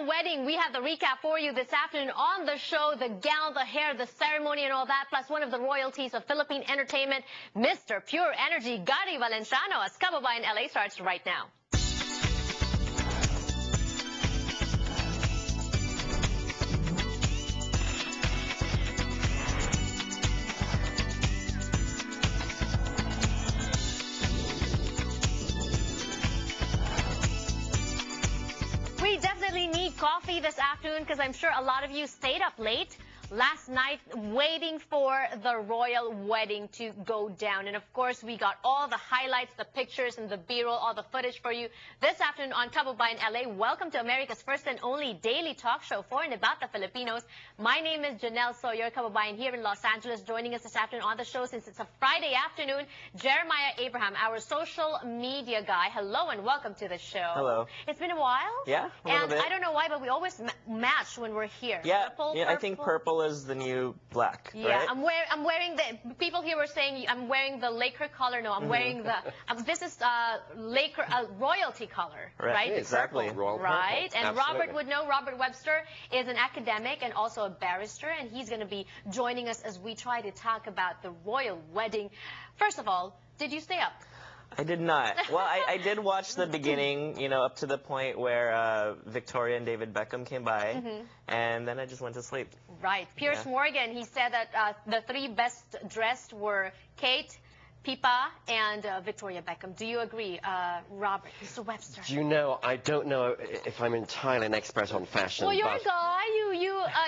royal wedding. We have the recap for you this afternoon on the show. The gown, the hair, the ceremony and all that, plus one of the royalties of Philippine entertainment, Mr. Pure Energy, Gary Valenciano, as Kababayan LA starts right now. We definitely need coffee this afternoon because I'm sure a lot of you stayed up late last night waiting for the royal wedding to go down. And of course, we got all the highlights, the pictures and the B-roll, all the footage for you this afternoon on Kababayan LA. Welcome to America's first and only daily talk show for and about the Filipinos. My name is Janelle Sawyer, Kababayan here in Los Angeles. Joining us this afternoon on the show, since it's a Friday afternoon, Jeremiah Abraham, our social media guy. Hello and welcome to the show. Hello. It's been a while. Yeah, a and little bit. I don't know why, but we always match when we're here. Yeah, purple, I think purple is the new black. Yeah, right? I'm wearing the. People here were saying I'm wearing the Laker color. No, I'm wearing the. This is Laker royalty color, right? Yeah, exactly. Purple, right? And Absolutely. Robert would know. Robert Webster is an academic and also a barrister, and he's going to be joining us as we try to talk about the royal wedding. First of all, did you stay up? I did not. Well, I did watch the beginning, you know, up to the point where Victoria and David Beckham came by, and then I just went to sleep. Right. Piers Morgan, he said that the three best dressed were Kate, Pippa, and Victoria Beckham. Do you agree, Robert? Mr. Webster? Do you know, I don't know if I'm entirely an expert on fashion. Well, you're but a guy.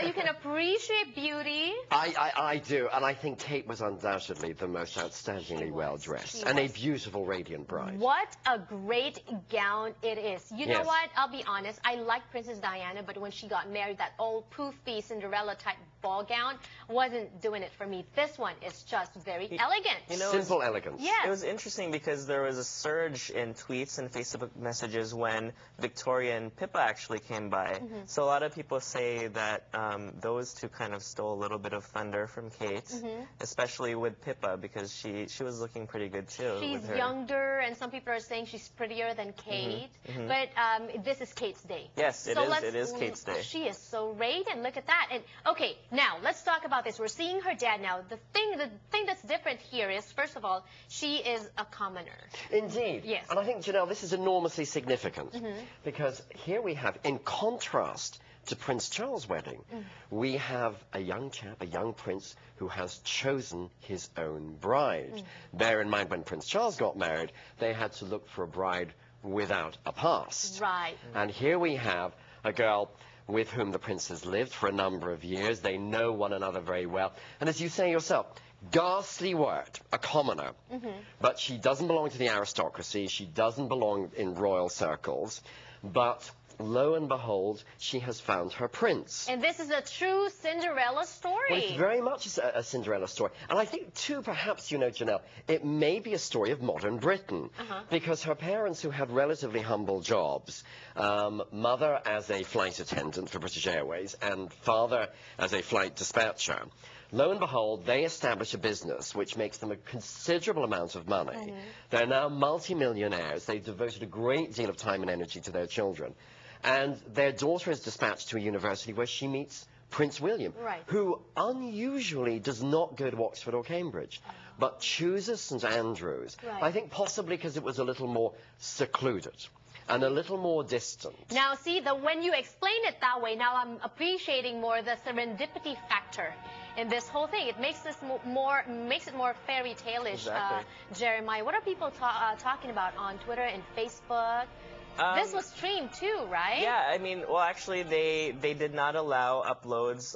You can appreciate beauty. I do, and I think Kate was undoubtedly the most outstandingly well-dressed and a beautiful, radiant bride. What a great gown it is. You know Yes. what? I'll be honest. I like Princess Diana, but when she got married, that old poofy Cinderella-type ball gown wasn't doing it for me. This one is just very elegant. You know, Simple elegance. Yes. It was interesting because there was a surge in tweets and Facebook messages when Victoria and Pippa actually came by. So a lot of people say that those two kind of stole a little bit of thunder from Kate, especially with Pippa, because she was looking pretty good too. She's with her. younger, and some people are saying she's prettier than Kate. But this is Kate's day. Yes, it So is. It is Kate's day. She is so radiant. Look at that. And okay, now let's talk about this. We're seeing her dad now. The thing that's different here is, first of all, she is a commoner. Indeed. Yes. And I think, Janelle, this is enormously significant because here we have, in contrast to Prince Charles' wedding, we have a young chap, a young prince, who has chosen his own bride. Bear in mind, when Prince Charles got married, they had to look for a bride without a past. Right. And here we have a girl with whom the prince has lived for a number of years. They know one another very well. And as you say yourself, ghastly word, a commoner. But she doesn't belong to the aristocracy. She doesn't belong in royal circles. But lo and behold, she has found her prince. And this is a true Cinderella story. Well, it's very much a Cinderella story. And I think, too, perhaps, you know, Janelle, it may be a story of modern Britain. Because her parents, who had relatively humble jobs, mother as a flight attendant for British Airways and father as a flight dispatcher, lo and behold, they establish a business which makes them a considerable amount of money. They're now multimillionaires. They've devoted a great deal of time and energy to their children. And their daughter is dispatched to a university where she meets Prince William, who unusually does not go to Oxford or Cambridge, but chooses St. Andrews. I think possibly because it was a little more secluded and a little more distant. Now, see, when you explain it that way, now I'm appreciating more the serendipity factor in this whole thing. It makes this makes it more fairy tale-ish. Exactly. Jeremiah, what are people talking about on Twitter and Facebook? This was streamed too, right? Yeah, I mean, well, actually, they did not allow uploads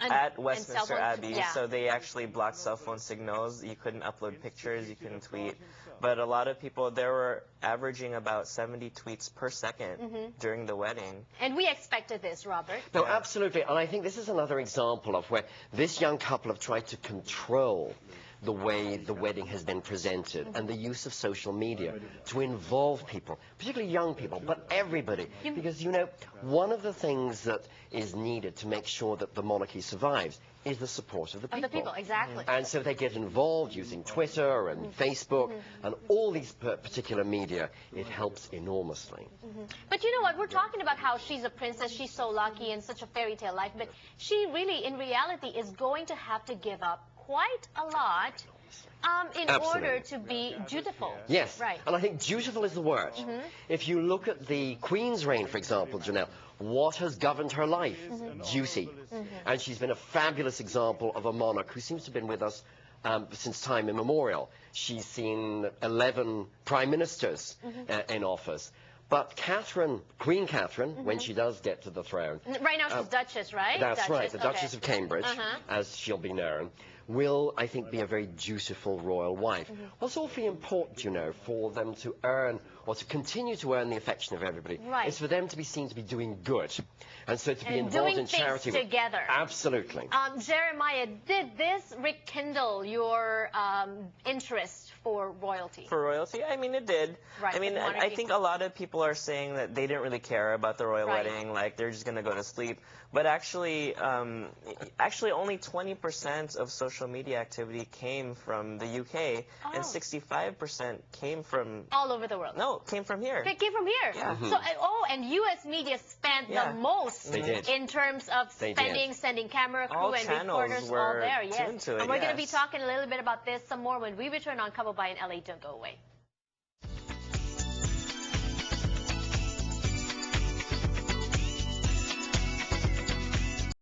at Westminster Abbey, so they actually blocked cell phone signals. You couldn't upload pictures, you couldn't tweet. But a lot of people, they were averaging about 70 tweets per second during the wedding. And we expected this, Robert. No, absolutely. And I think this is another example of where this young couple have tried to control the way the wedding has been presented and the use of social media to involve people, particularly young people, but everybody. Because, you know, one of the things that is needed to make sure that the monarchy survives is the support of the people. Of the people, exactly. And so they get involved using Twitter and Facebook and all these particular media. It helps enormously. But you know what? We're talking about how she's a princess, she's so lucky and such a fairy tale life, but she really, in reality, is going to have to give up quite a lot in order to be dutiful. Yes, right. And I think dutiful is the word. If you look at the Queen's reign, for example, Janelle, what has governed her life? Duty. And she's been a fabulous example of a monarch who seems to have been with us since time immemorial. She's seen 11 prime ministers in office. But Catherine, Queen Catherine, when she does get to the throne... Right now she's Duchess, right? That's Duchess, right, the Duchess of Cambridge, as she'll be known, will, I think, be a very dutiful royal wife. Well, it's awfully important, you know, for them to earn, or to continue to earn the affection of everybody. Right. It's for them to be seen to be doing good. And so to be involved in charity... Doing things together. Absolutely. Jeremiah, did this rekindle your interest for royalty? For royalty? I mean, it did. Right, I mean, I think a lot of people are saying that they didn't really care about the royal wedding, like they're just going to go to sleep. But actually, only 20% of social media activity came from the UK, and 65% came from... all over the world. No, came from here. They came from here. Yeah. So, and U.S. media spent the most in terms of spending, sending camera crew all and channels reporters were all there. Yes. tuned to it, And we're going to be talking a little bit about this some more when we return on Kababayan LA. Don't go away.